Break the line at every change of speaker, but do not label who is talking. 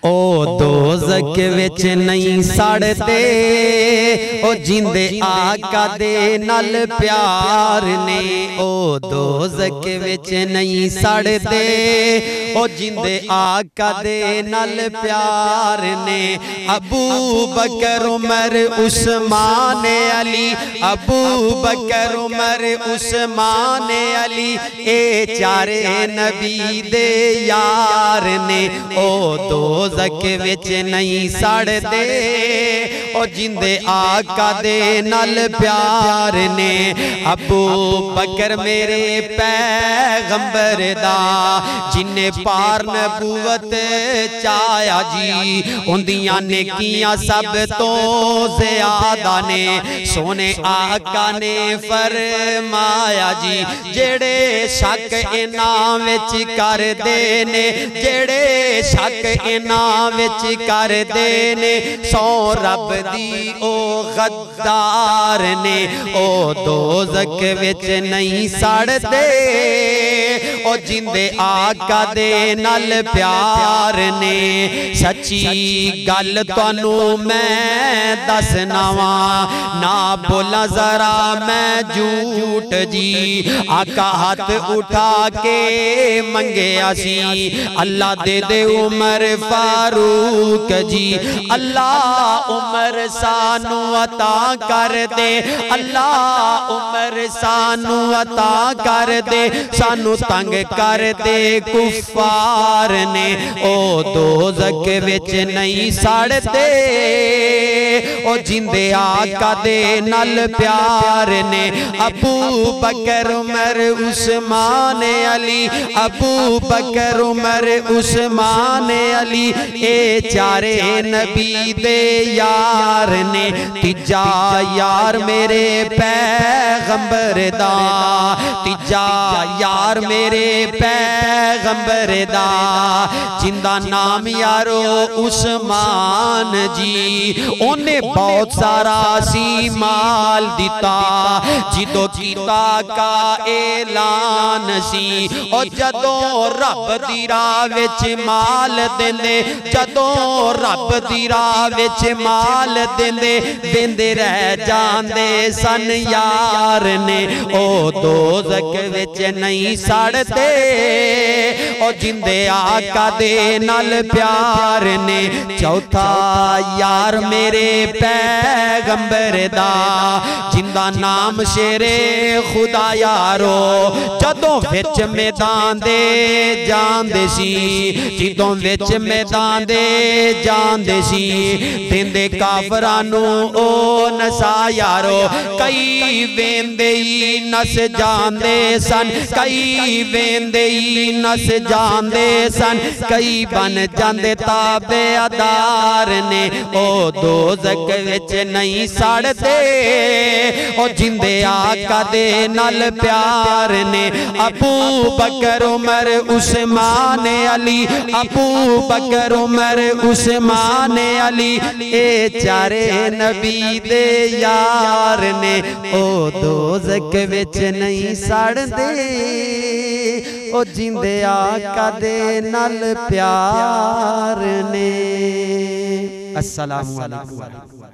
ओ दोज़ख विच नहीं सड़ते, ओ जिंदे आका दे नाल प्यार ने। ओ दोज़ख विच नहीं सड़ते, ओ जिंदे आका दे नाल प्यार ने। अबू बकर उमर उस्मान अली, अबू बकर उमर उस्मान अली, ए चारे नबी दे यार ने। ओ दोज़ख विच नहीं सड़ते, ओ जिंदे आका दे नाल प्यार ने। अबू बकर मेरे पैगंबर दा जिन्ने पार नबूवत चाया जी, उन्दियां नेकियां सब तो ज़्यादा ने। सोने आका ने फरमाया जी, जेड़े शक इन्हां विच करदे ने, जेड़े शक इन्हां विच करदे ने, सौ रब दी ओ गद्दार ने। ओ दोज़ख विच नहीं सड़ते, ओ जिंदे आका दे नाल प्यार ने। सच्ची गल तुहानू मैं दसना वा, ना बोला जरा मैं झूठ जी। आका हाथ उठा के मंगया सी, अल्लाह दे दे उमर फारूक जी। अल्लाह उमर सानू अता कर दे, अल्लाह उमर सानू अता कर दे, सानू तंग कर दे कुफार ने। ओ दोज़ख विच नहीं सड़ते, ओ जिंदे आका दे नाल प्यार ने। अबू बकर उमर उस्मान अली, अबू बकर उमर उस्मान अली, ए चारे नबी दे यार ने। तीजा यार मेरे पैगंबर दा, तीजा यार मेरे पैगंबर दा, जिंदा नाम यारो उस्मान जी। ओने बहुत सारा सी माल दिता, जिदो कीता का ऐलान सी। ओ जदों रब दी राह विच माल देंदे, जदों रब दी राह विच माल देंदे, देंदे रह जांदे सन यार ने। ओ दोज़ख विच नहीं सड़ते, ओ जिंदे आका दे नाल प्यार ने। चौथा यार मेरे पैगंबर दा, जिंदा नाम शेरे खुदा यारो। जदों विच मैदान दे जांदे सी, जिदों विच मैदान दे जांदे सी, देंदे काफरां नू ओ नसा यारो। कई वेंदे ही नस जांदे सन, कई वेंदे ही नस जांदे सन, कई बन जांदे ताबेदार ने। ओ दोज़ख विच नहीं सड़ते, ओ जिंदे आका दे नाल प्यार ने। अबू बकर उमर उस्मान अली, अबू बकर उमर उस्मान अली, ए चारे नबी दे यार ने। ओ दोज़ख विच नहीं सड़ते, ओ जिंदे आका दे नाल प्यार ने। अस्सलामु अलैकुम।